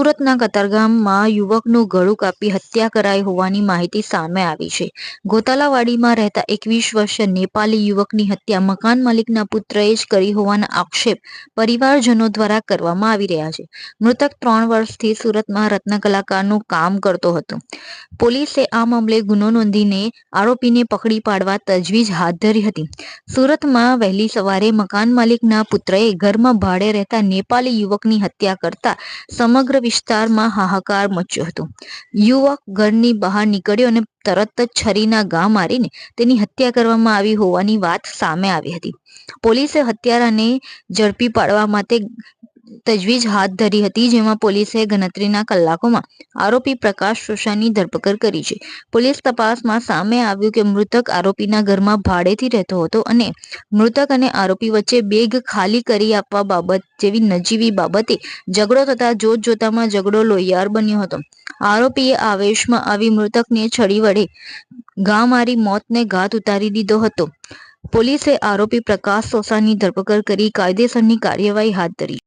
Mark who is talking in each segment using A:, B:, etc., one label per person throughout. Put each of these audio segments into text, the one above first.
A: સુરતના કતારગામમાં યુવકનું ગળું કાપી હત્યા કરાઈ હોવાની માહિતી સામે આવી છે. ગોતાલાવાડીમાં રહેતા 21 વર્ષીય નેપાળી યુવકની હત્યા મકાન માલિકના પુત્રએ જ કરી હોવાના આક્ષેપ પરિવારજનો દ્વારા કરવામાં આવી રહ્યા છે. મૃતક 3 વર્ષથી સુરતમાં રત્નકલાકારનું કામ કરતો હતો. પોલીસે આ મામલે ગુનો નોંધીને આરોપીને પકડી પાડવા તજવીજ હાથ ધરી હતી. સુરતમાં વહેલી સવારે મકાન માલિકના પુત્રએ ઘરમાં ભાડે રહેતા નેપાળી યુવકની હત્યા કરતા સમગ્ર વિસ્તારમાં હાહાકાર મચ્યો હતો. યુવક ઘરની બહાર નીકળ્યો અને તરત જ છરીના ઘા મારીને તેની હત્યા કરવામાં આવી હોવાની વાત સામે આવી હતી. પોલીસે હત્યારાને ઝડપી પાડવા માટે તજવીજ હાથ ધરી હતી, જેમાં પોલીસે ગણતરીના કલાકોમાં આરોપી પ્રકાશ સોસાની ધરપકડ કરી છે. પોલીસ તપાસમાં સામે આવ્યું કે મૃતક આરોપીના ઘરમાં ભાડેથી રહેતો હતો અને મૃતક અને આરોપી વચ્ચે બેગ ખાલી કરી આપવા બાબત જેવી નજીવી બાબતે ઝઘડો થતા જોતજોતામાં ઝઘડો લોહિયાર બન્યો હતો. આરોપીએ આવેશમાં આવી મૃતકને છરી વડે ઘા મારી મોતને ઘાટ ઉતારી દીધો હતો. પોલીસે આરોપી प्रकाश सोसा की धरपकड़ करी कायदेसर कार्यवाही हाथ धरी।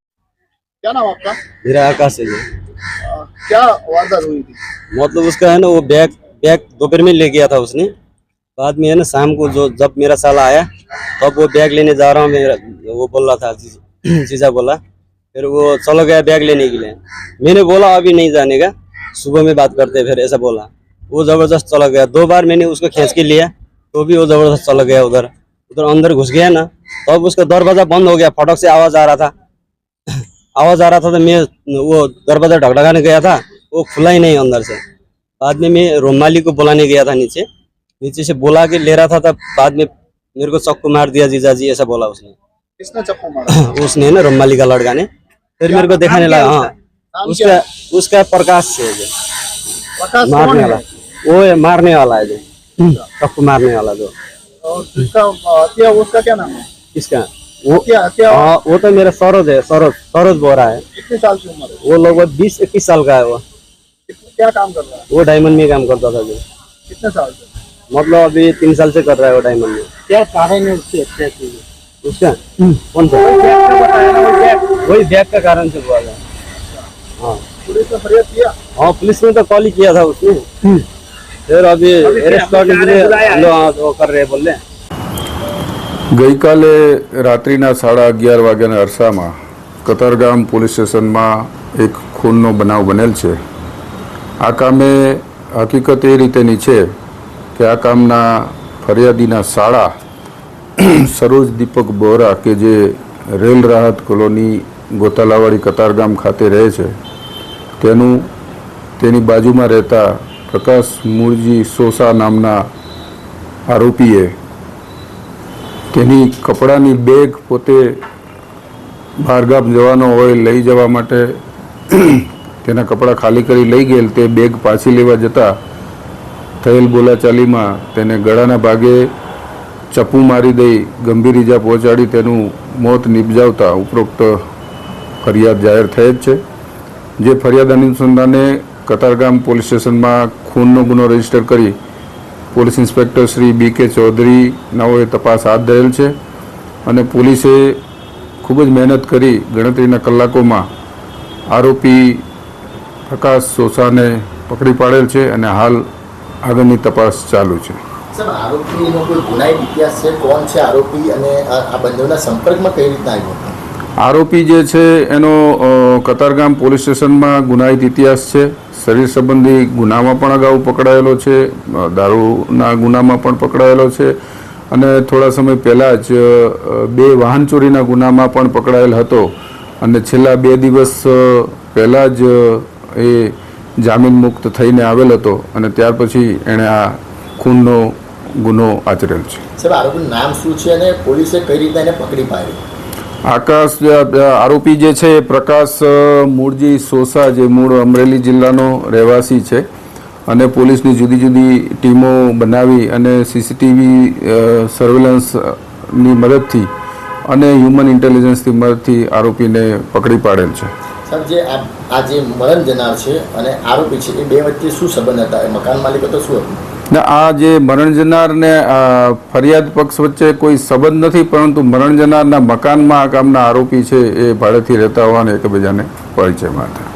B: क्या नाम आपका?
C: मेरा आकाश है जी।
B: क्या वारदात हुई थी?
C: मतलब उसका है ना वो बैग दोपहर में ले गया था उसने। बाद में है ना शाम को जो जब मेरा साला आया तब वो बैग लेने जा रहा हूँ, वो बोल रहा था जीजा बोला, फिर वो चलो गया बैग लेने के लिए। मैंने बोला अभी नहीं जाने का, सुबह में बात करते फिर ऐसा बोला। वो जबरदस्त चला गया। 2 बार मैंने उसको खींच के लिया तो भी वो जबरदस्त चला गया। उधर अंदर घुस गया ना तब उसका दरवाजा बंद हो गया, फटक से आवाज आ रहा था तो मैं वो दरवाजा ढकढकाने गया था, वो खुला ही नहीं अंदर से। बाद में मैं रोमाली को बुलाने गया था, नीचे से बुला के ले रहा था, तब बाद में मेरे को चक्कू मार दिया जीजा जी, ऐसा बोला उसने।
B: किसने चक्कू मारा?
C: उसने ना रोमाली का लड़का ने। फिर मेरे को दिखाने लगा। हाँ, उसका प्रकाश है जो
B: प्रकाश
C: मारने वाला, वो है मारने वाला है जो चक्कू मारने वाला जो।
B: और जिसका हत्या उसका क्या नाम है?
C: किसका? वो
B: हत्या
C: हाँ, वो तो मेरा सरोज है, सरोज बोरा है।
B: कितने साल की उम्र है?
C: वो लगभग 20-21 साल का है। वो
B: क्या काम कर रहा है?
C: वो डायमंड में काम करता था जो।
B: कितने साल से?
C: मतलब अभी 3 साल से कर रहा है वो डायमंड में।
B: क्या कारण है उसकी हत्या की?
C: उसका कौन सा? वही बैग का कारण से हुआ था। हाँ,
B: पुलिस ने फरियाद किया?
C: हाँ, पुलिस ने तो कॉल ही किया था उसने। फिर अभी अरेस्ट करने के लिए हम लोग वो कर रहे हैं, बोल रहे हैं।
D: गई काले रात्रिना 11:30 वाग्याना अरसामां कतारगाम पोलीस स्टेशनमां एक खूननो बनाव बनेल छे। आ कामे हकीकत ए रीतेनी छे के आ कामना फरियादीना शाळा सरोज दीपक बोरा के जे रेल राहत कॉलोनी गोतालावाड़ी कतारगाम खाते रहे छे तेनी बाजुमां रहता प्रकाश मूळजी सोसा नामना आरोपीए तेनी कपड़ानी बेग पोते बहारगाम जवानो होय लई जवा माटे तेना कपड़ा खाली करी लई गेल। ते बेग पाછી लेवा जता थયેલ બોલાચાલીમાં તેને ગળાના ભાગે ચપ્પુ મારી દઈ ગંભીર ઈજા પહોંચાડી તેનું મોત નિપજાવતા ઉપરોક્ત ફરિયાદ જાહેર થઈ છે। જે ફરિયાદ અનુસંધાને કતારગામ પોલીસ સ્ટેશનમાં ખૂનનો ગુનો રજીસ્ટર કરી police inspector Shri BK Chaudhari નાઓએ તપાસ હાથ ધરેલ છે અને પોલીસે ખૂબ જ મહેનત કરી ગણતરીના કલાકોમાં આરોપી પ્રકાશ સોસાને પકડી પાડેલ છે અને હાલ આગળની તપાસ ચાલુ છે।
E: સર, આરોપીનો કોઈ ગુનાહિત ઇતિહાસ છે? કોણ છે આરોપી અને આ બંનેના સંપર્કમાં કઈ રીતના આવ્યો હતો?
D: આરોપી જે છે એનો કતારગામ પોલીસ સ્ટેશનમાં ગુનાહિત ઇતિહાસ છે। શરીર સંબંધી ગુનામાં પણ અગાઉ પકડાયેલો છે, દારૂના ગુનામાં પણ પકડાયેલો છે અને થોડા સમય પહેલાં જ 2 વાહન ચોરીના ગુનામાં પણ પકડાયેલ હતો અને છેલ્લા 2 દિવસ પહેલાં જ એ જામીન મુક્ત થઈને આવેલ હતો અને ત્યાર પછી એણે આ ખૂનનો ગુનો આચરેલ છે।
E: સર, આરોપીનું નામ શું છે અને પોલીસે કઈ રીતે એને પકડી પાડ્યો?
D: આકાશ આરોપી જે છે પ્રકાશ મૂળજી સોસા જે મૂળ અમરેલી જિલ્લાનો રહેવાસી છે અને પોલીસની જુદી જુદી ટીમો બનાવી અને CCTV સર્વેલન્સની મદદથી અને હ્યુમન ઇન્ટેલિજન્સની મદદથી આરોપીને પકડી પાડેલ છે।
E: સર, જે આ જે મરણ જનાર છે અને આરોપી છે એ બે વચ્ચે શું સંબંધ હતા? એ મકાન માલિક હતો શું હતું?
D: ને આ જે મરણ જનાર ને ફરિયાદ પક્ષ વચ્ચે કોઈ સંબંધ નથી, પરંતુ મરણ જનારના મકાનમાં આ કામના આરોપી છે એ ભાડેથી રહેતા હોવાને એકબીજાને પરિચયમાં હતા।